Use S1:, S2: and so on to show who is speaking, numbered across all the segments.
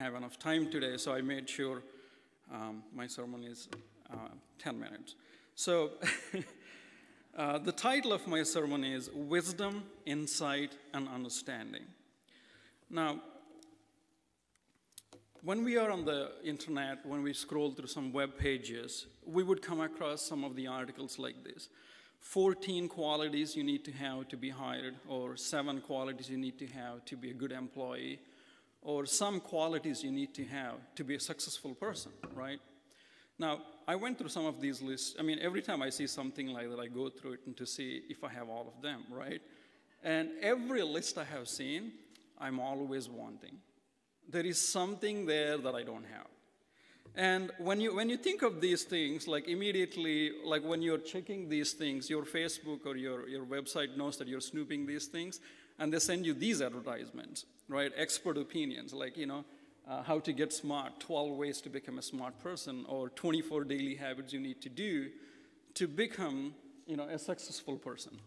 S1: have enough time today, so I made sure my sermon is 10 minutes. So the title of my sermon is Wisdom, Insight, and Understanding. Now, when we are on the internet, when we scroll through some web pages, we would come across some of the articles like this. 14 qualities you need to have to be hired, or 7 qualities you need to have to be a good employee, or some qualities you need to have to be a successful person, right? Now, I went through some of these lists. I mean, every time I see something like that, I go through it and to see if I have all of them, right? And every list I have seen, I'm always wanting. There is something there that I don't have. And when you think of these things, like immediately, like when you're checking these things, your Facebook or your website knows that you're snooping these things, and they send you these advertisements, right? Expert opinions, like, how to get smart, 12 ways to become a smart person, or 24 daily habits you need to do to become, a successful person.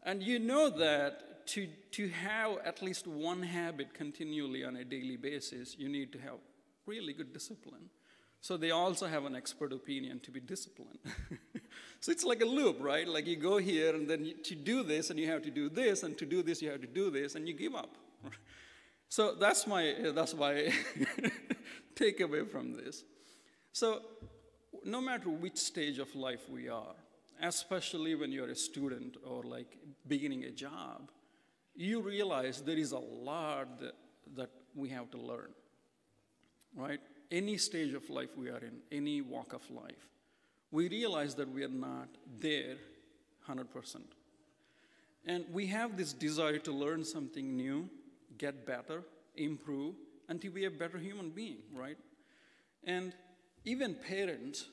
S1: And you know that to have at least one habit continually on a daily basis, you need to have really good discipline. So they also have an expert opinion to be disciplined. So it's like a loop, right? Like you go here, and then to do this, and you have to do this, and to do this, you have to do this, and you give up. So that's my takeaway from this. So no matter which stage of life we are, especially when you're a student or like beginning a job, you realize there is a lot that we have to learn, right? Any stage of life we are in, any walk of life, we realize that we are not there 100%. And we have this desire to learn something new, get better, improve, and to be a better human being, right? And even parents,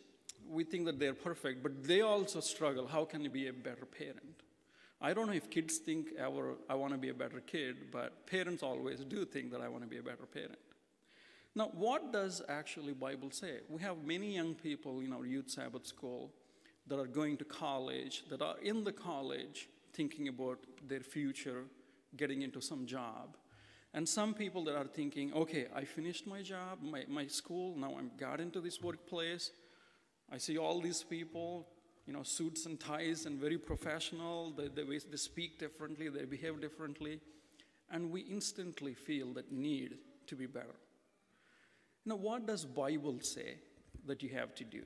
S1: we think that they're perfect, but they also struggle. How can you be a better parent? I don't know if kids think ever, I want to be a better kid, but parents always do think that I want to be a better parent. Now, what does actually Bible say? We have many young people in our youth Sabbath school that are going to college, that are in the college thinking about their future, getting into some job. And some people that are thinking, okay, I finished my job, my school, now I got into this workplace. I see all these people, suits and ties and very professional. They speak differently, they behave differently. And we instantly feel that need to be better. Now, what does Bible say that you have to do?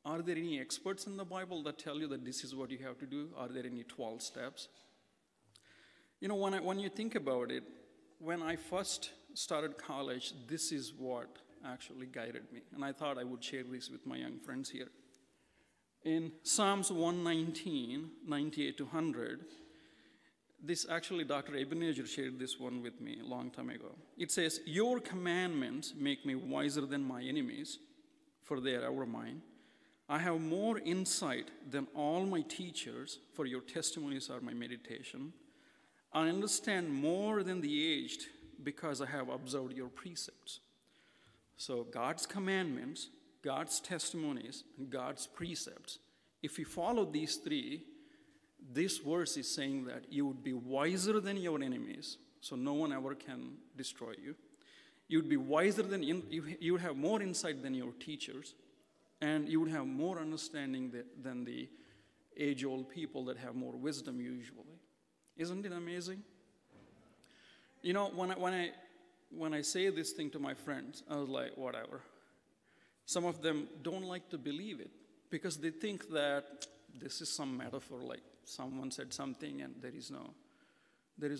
S1: Are there any experts in the Bible that tell you that this is what you have to do? Are there any 12 steps? When you think about it, when I first started college, this is what actually guided me. And I thought I would share this with my young friends here. In Psalms 119, 98 to 100, this actually, Dr. Ebenezer shared this one with me a long time ago. It says, "Your commandments make me wiser than my enemies, for they are ever mine. I have more insight than all my teachers, for your testimonies are my meditation. I understand more than the aged, because I have observed your precepts." So God's commandments, God's testimonies, and God's precepts, if you follow these three, this verse is saying that you would be wiser than your enemies, so no one ever can destroy you. You would be wiser than, you would have more insight than your teachers, and you would have more understanding than the age-old people that have more wisdom usually. Isn't it amazing? When I say this thing to my friends, I was like, whatever. Some of them don't like to believe it because they think that this is some metaphor, like someone said something and there is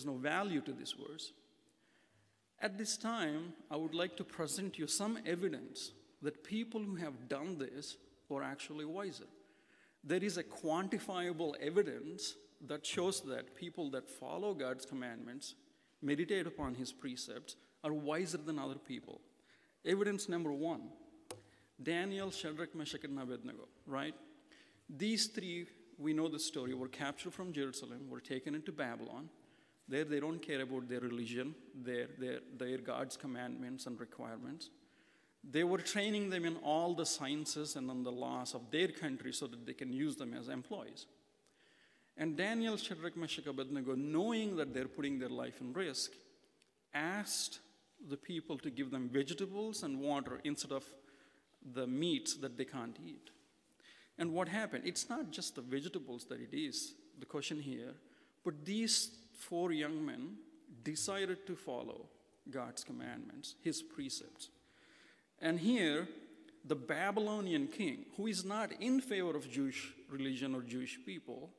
S1: no value to this verse. At this time, I would like to present you some evidence that people who have done this are actually wiser. There is a quantifiable evidence that shows that people that follow God's commandments, meditate upon his precepts, are wiser than other people. Evidence number 1, Daniel, Shadrach, Meshach, and Abednego, right? These three, we know the story, were captured from Jerusalem, were taken into Babylon. There they don't care about their religion, their God's commandments and requirements. They were training them in all the sciences and on the laws of their country so that they can use them as employees. And Daniel, Shadrach, Meshach, Abednego, knowing that they're putting their life in risk, asked the people to give them vegetables and water instead of the meats that they can't eat. And what happened? It's not just the vegetables that it is, the question here, but these 4 young men decided to follow God's commandments, his precepts. And here, the Babylonian king, who is not in favor of Jewish religion or Jewish people,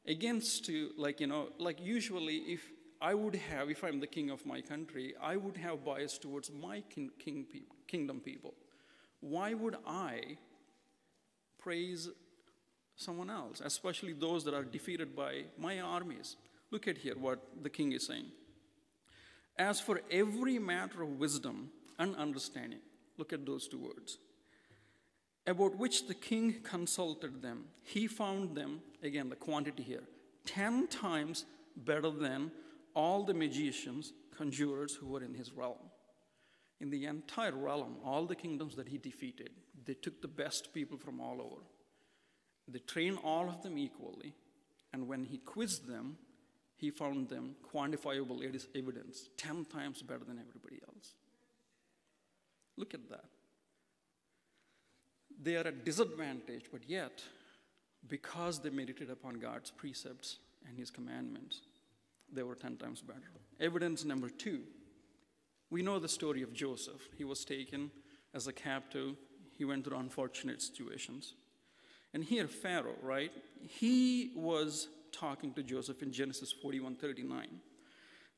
S1: like usually if I'm the king of my country, I would have bias towards my kingdom people. Why would I praise someone else, especially those that are defeated by my armies? Look at here what the king is saying. As for every matter of wisdom and understanding, look at those 2 words, about which the king consulted them, he found them, again the quantity here, 10 times better than all the magicians, conjurers who were in his realm. In the entire realm, all the kingdoms that he defeated, they took the best people from all over. They trained all of them equally, and when he quizzed them, he found them quantifiable evidence, 10 times better than everybody else. Look at that. They are at disadvantage, but yet, because they meditated upon God's precepts and his commandments, they were 10 times better. Evidence number 2. We know the story of Joseph. He was taken as a captive. He went through unfortunate situations. And here, Pharaoh, right? He was talking to Joseph in Genesis 41:39.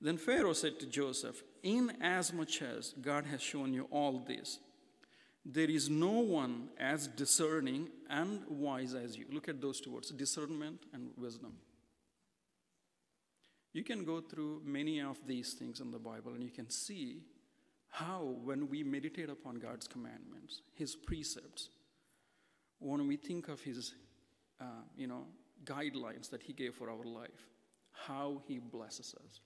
S1: Then Pharaoh said to Joseph, "Inasmuch as God has shown you all this, there is no one as discerning and wise as you." Look at those 2 words, discernment and wisdom. You can go through many of these things in the Bible, and you can see how when we meditate upon God's commandments, his precepts, when we think of his guidelines that he gave for our life, how he blesses us.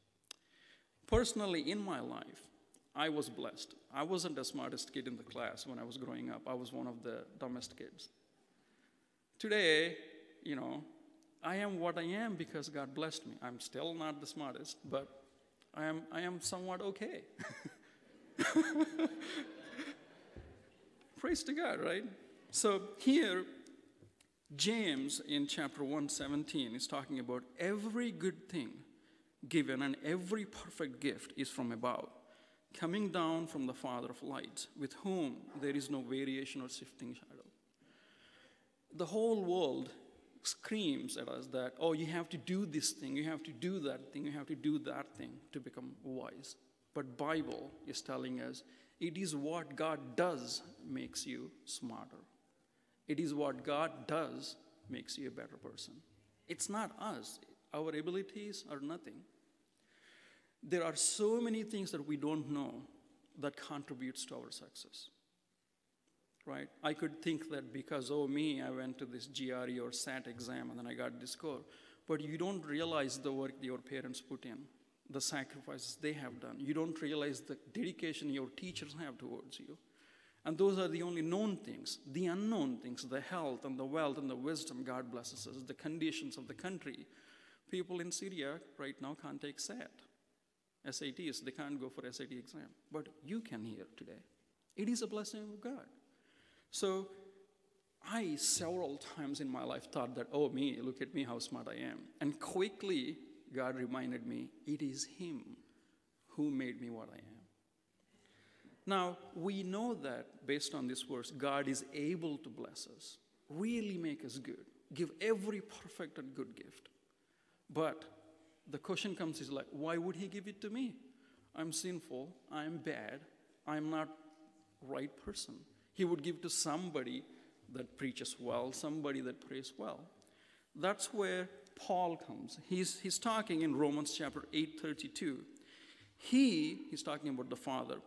S1: Personally, in my life, I was blessed. I wasn't the smartest kid in the class when I was growing up. I was one of the dumbest kids. Today, I am what I am because God blessed me. I'm still not the smartest, but I am somewhat okay. Praise to God, right? So here, James in chapter 1:17 is talking about every good thing given and every perfect gift is from above, coming down from the Father of lights, with whom there is no variation or shifting shadow. The whole world screams at us that, oh, you have to do this thing, you have to do that thing, you have to do that thing to become wise. But Bible is telling us it is what God does makes you smarter. It is what God does makes you a better person. It's not us. Our abilities are nothing. There are so many things that we don't know that contributes to our success. Right? I could think that because, I went to this GRE or SAT exam and then I got this score. But you don't realize the work your parents put in, the sacrifices they have done. You don't realize the dedication your teachers have towards you. And those are the only known things. The unknown things, the health and the wealth and the wisdom God blesses us, the conditions of the country. People in Syria right now can't take SATs. They can't go for SAT exam. But you can here today. It is a blessing of God. So I several times in my life thought that, look at me, how smart I am. And quickly, God reminded me, it is him who made me what I am. Now, we know that based on this verse, God is able to bless us, really make us good, give every perfect and good gift. But the question comes is like, why would he give it to me? I'm sinful, I'm bad, I'm not right person. He would give to somebody that preaches well, somebody that prays well. That's where Paul comes. He's talking in Romans chapter 8:32. He's talking about the Father.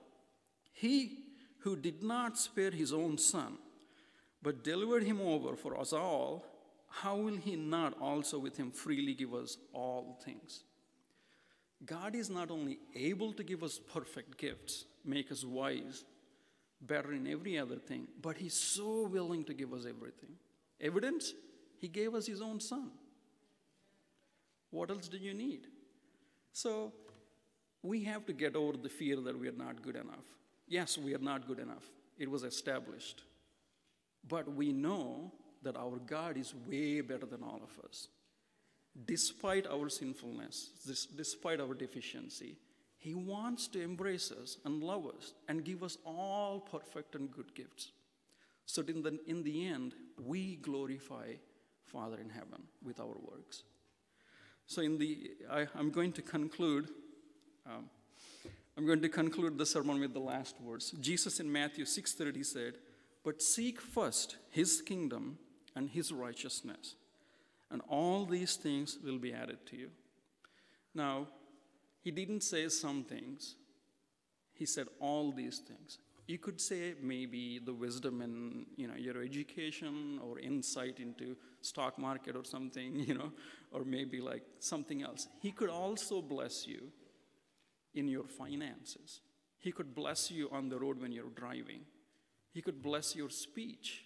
S1: He who did not spare his own son, but delivered him over for us all, how will he not also with him freely give us all things? God is not only able to give us perfect gifts, make us wise, better in every other thing, but he's so willing to give us everything. Evidence? He gave us his own son. What else do you need? So we have to get over the fear that we are not good enough. Yes, we are not good enough. It was established. But we know that our God is way better than all of us. Despite our sinfulness, despite our deficiency, He wants to embrace us and love us and give us all perfect and good gifts. So in the end, we glorify Father in heaven with our works. So I'm going to conclude the sermon with the last words. Jesus in Matthew 6:30 said, "But seek first His kingdom and His righteousness, and all these things will be added to you." Now, He didn't say some things. He said all these things. You could say maybe the wisdom in your education or insight into stock market or something, or maybe like something else. He could also bless you in your finances. He could bless you on the road when you're driving. He could bless your speech,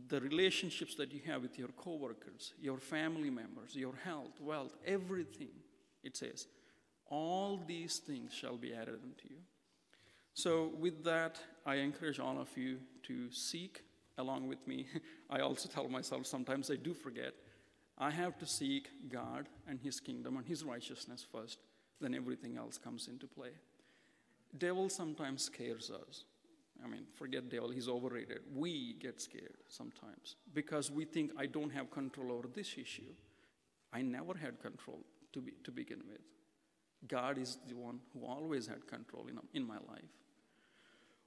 S1: the relationships that you have with your coworkers, your family members, your health, wealth, everything. It says, all these things shall be added unto you. So with that, I encourage all of you to seek along with me. I also tell myself sometimes I do forget. I have to seek God and His kingdom and His righteousness first, then everything else comes into play. Devil sometimes scares us. Forget devil, he's overrated. We get scared sometimes because we think I don't have control over this issue. I never had control to begin with. God is the one who always had control in my life.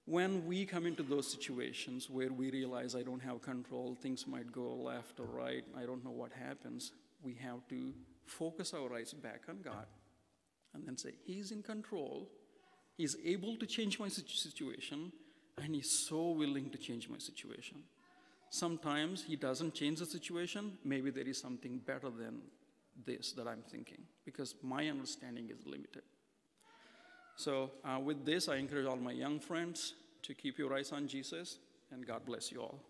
S1: When we come into those situations where we realize I don't have control, things might go left or right, I don't know what happens, we have to focus our eyes back on God and then say, He's in control, He's able to change my situation, and He's so willing to change my situation. Sometimes He doesn't change the situation, maybe there is something better than this that I'm thinking, because my understanding is limited. So with this, I encourage all my young friends to keep your eyes on Jesus, and God bless you all.